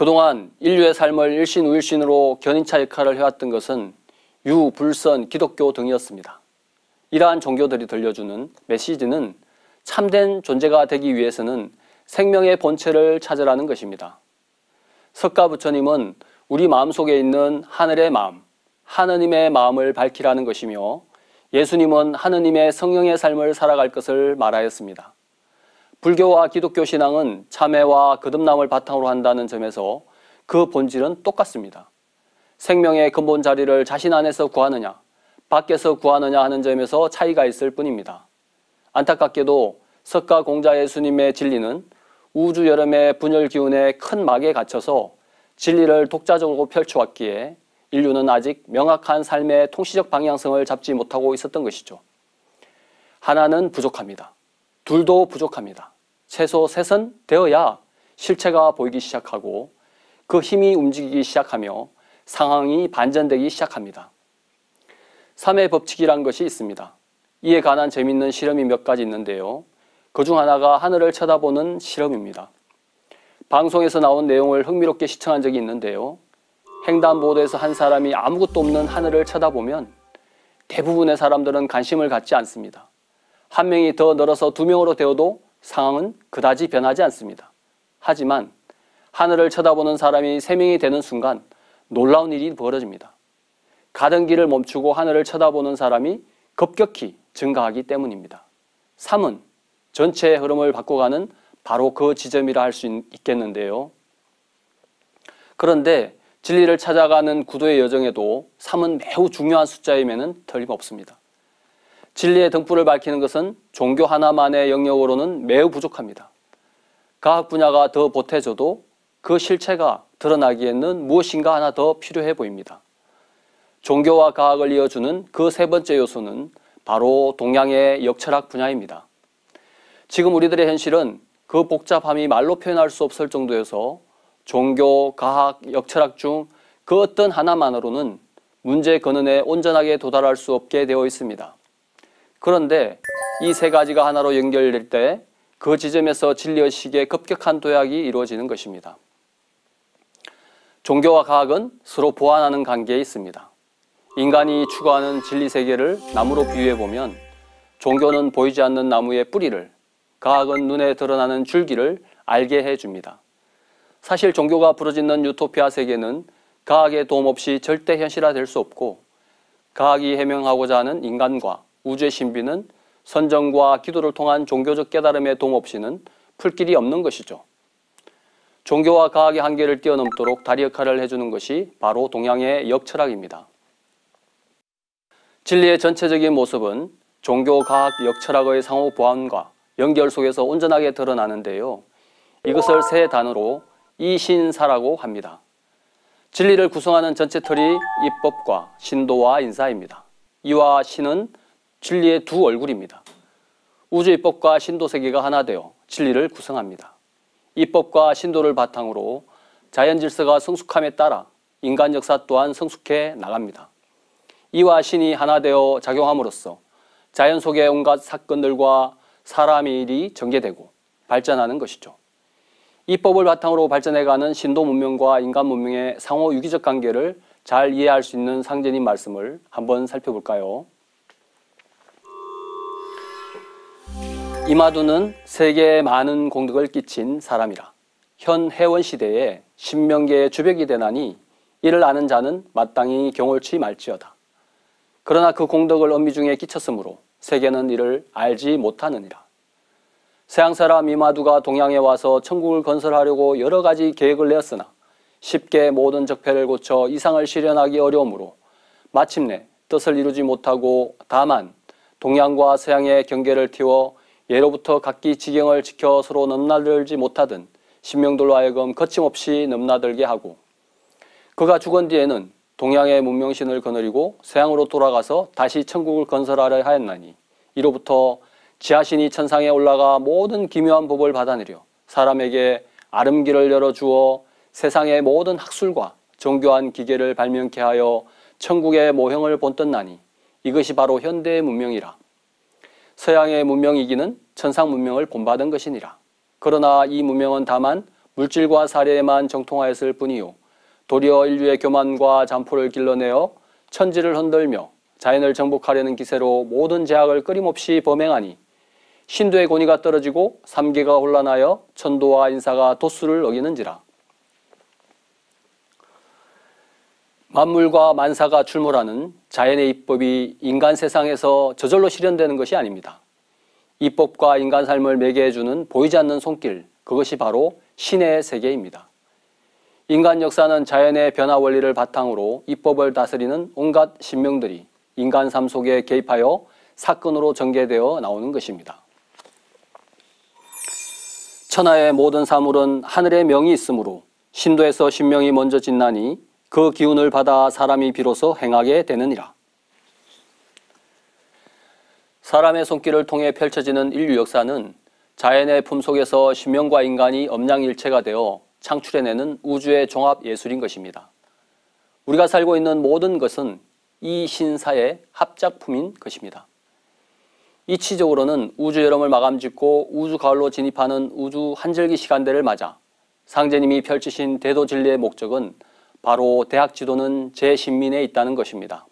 그동안 인류의 삶을 일신우일신으로 견인차 역할을 해왔던 것은 유, 불선, 기독교 등이었습니다. 이러한 종교들이 들려주는 메시지는 참된 존재가 되기 위해서는 생명의 본체를 찾으라는 것입니다. 석가 부처님은 우리 마음속에 있는 하늘의 마음, 하느님의 마음을 밝히라는 것이며, 예수님은 하느님의 성령의 삶을 살아갈 것을 말하였습니다. 불교와 기독교 신앙은 참회와 거듭남을 바탕으로 한다는 점에서 그 본질은 똑같습니다. 생명의 근본 자리를 자신 안에서 구하느냐, 밖에서 구하느냐 하는 점에서 차이가 있을 뿐입니다. 안타깝게도 석가 공자 예수님의 진리는 우주 여름의 분열 기운의 큰 막에 갇혀서 진리를 독자적으로 펼쳐왔기에 인류는 아직 명확한 삶의 통시적 방향성을 잡지 못하고 있었던 것이죠. 하나는 부족합니다. 둘도 부족합니다. 최소 셋은 되어야 실체가 보이기 시작하고 그 힘이 움직이기 시작하며 상황이 반전되기 시작합니다. 3의 법칙이란 것이 있습니다. 이에 관한 재미있는 실험이 몇 가지 있는데요. 그중 하나가 하늘을 쳐다보는 실험입니다. 방송에서 나온 내용을 흥미롭게 시청한 적이 있는데요. 횡단보도에서 한 사람이 아무것도 없는 하늘을 쳐다보면 대부분의 사람들은 관심을 갖지 않습니다. 한 명이 더 늘어서 2명으로 되어도 상황은 그다지 변하지 않습니다. 하지만 하늘을 쳐다보는 사람이 3명이 되는 순간 놀라운 일이 벌어집니다. 가던 길을 멈추고 하늘을 쳐다보는 사람이 급격히 증가하기 때문입니다. 3은 전체의 흐름을 바꿔가는 바로 그 지점이라 할 수 있겠는데요. 그런데 진리를 찾아가는 구도의 여정에도 3은 매우 중요한 숫자임에는 틀림없습니다. 진리의 등불을 밝히는 것은 종교 하나만의 영역으로는 매우 부족합니다. 과학 분야가 더 보태져도 그 실체가 드러나기에는 무엇인가 하나 더 필요해 보입니다. 종교와 과학을 이어주는 그 3번째 요소는 바로 동양의 역철학 분야입니다. 지금 우리들의 현실은 그 복잡함이 말로 표현할 수 없을 정도여서 종교, 과학, 역철학 중 그 어떤 하나만으로는 문제 근원에 온전하게 도달할 수 없게 되어 있습니다. 그런데 이 3가지가 하나로 연결될 때 그 지점에서 진리의식의 급격한 도약이 이루어지는 것입니다. 종교와 과학은 서로 보완하는 관계에 있습니다. 인간이 추구하는 진리세계를 나무로 비유해보면 종교는 보이지 않는 나무의 뿌리를, 과학은 눈에 드러나는 줄기를 알게 해줍니다. 사실 종교가 부르짖는 유토피아 세계는 과학의 도움 없이 절대 현실화될 수 없고, 과학이 해명하고자 하는 인간과 우주의 신비는 선정과 기도를 통한 종교적 깨달음의 도움 없이는 풀 길이 없는 것이죠. 종교와 과학의 한계를 뛰어넘도록 다리 역할을 해주는 것이 바로 동양의 역철학입니다. 진리의 전체적인 모습은 종교, 과학, 역철학의 상호 보완과 연결 속에서 온전하게 드러나는데요. 이것을 3 단어로 이신사라고 합니다. 진리를 구성하는 전체 틀이 이법과 신도와 인사입니다. 이와 신은 진리의 2 얼굴입니다. 우주 이법과 신도 세계가 하나 되어 진리를 구성합니다. 이법과 신도를 바탕으로 자연 질서가 성숙함에 따라 인간 역사 또한 성숙해 나갑니다. 이와 신이 하나 되어 작용함으로써 자연 속의 온갖 사건들과 사람의 일이 전개되고 발전하는 것이죠. 이법을 바탕으로 발전해가는 신도 문명과 인간 문명의 상호 유기적 관계를 잘 이해할 수 있는 상제님 말씀을 한번 살펴볼까요? 이마두는 세계에 많은 공덕을 끼친 사람이라. 현 해원 시대에 신명계의 주벽이 되나니 이를 아는 자는 마땅히 경홀치 말지어다. 그러나 그 공덕을 엄미중에 끼쳤으므로 세계는 이를 알지 못하느니라. 서양사람 이마두가 동양에 와서 천국을 건설하려고 여러 가지 계획을 내었으나 쉽게 모든 적폐를 고쳐 이상을 실현하기 어려우므로 마침내 뜻을 이루지 못하고 다만 동양과 서양의 경계를 틔워 예로부터 각기 지경을 지켜 서로 넘나들지 못하던 신명들로 하여금 거침없이 넘나들게 하고, 그가 죽은 뒤에는 동양의 문명신을 거느리고 서양으로 돌아가서 다시 천국을 건설하려 하였나니, 이로부터 지하신이 천상에 올라가 모든 기묘한 법을 받아내려 사람에게 아름길을 열어주어 세상의 모든 학술과 정교한 기계를 발명케 하여 천국의 모형을 본떴나니 이것이 바로 현대의 문명이라. 서양의 문명이기는 천상 문명을 본받은 것이니라. 그러나 이 문명은 다만 물질과 사례에만 정통하였을 뿐이요 도리어 인류의 교만과 잠포를 길러내어 천지를 흔들며 자연을 정복하려는 기세로 모든 제약을 끊임없이 범행하니 신도의 권위가 떨어지고 삼계가 혼란하여 천도와 인사가 도수를 어기는지라. 만물과 만사가 출몰하는 자연의 입법이 인간 세상에서 저절로 실현되는 것이 아닙니다. 입법과 인간 삶을 매개해주는 보이지 않는 손길, 그것이 바로 신의 세계입니다. 인간 역사는 자연의 변화 원리를 바탕으로 입법을 다스리는 온갖 신명들이 인간 삶 속에 개입하여 사건으로 전개되어 나오는 것입니다. 천하의 모든 사물은 하늘의 명이 있으므로 신도에서 신명이 먼저 짓나니 그 기운을 받아 사람이 비로소 행하게 되느니라. 사람의 손길을 통해 펼쳐지는 인류 역사는 자연의 품속에서 신명과 인간이 엄양일체가 되어 창출해내는 우주의 종합 예술인 것입니다. 우리가 살고 있는 모든 것은 이 신사의 합작품인 것입니다. 이치적으로는 우주 여름을 마감짓고 우주 가을로 진입하는 우주 한절기 시간대를 맞아 상제님이 펼치신 대도 진리의 목적은 바로 대학 지도는 제 신민에 있다는 것입니다.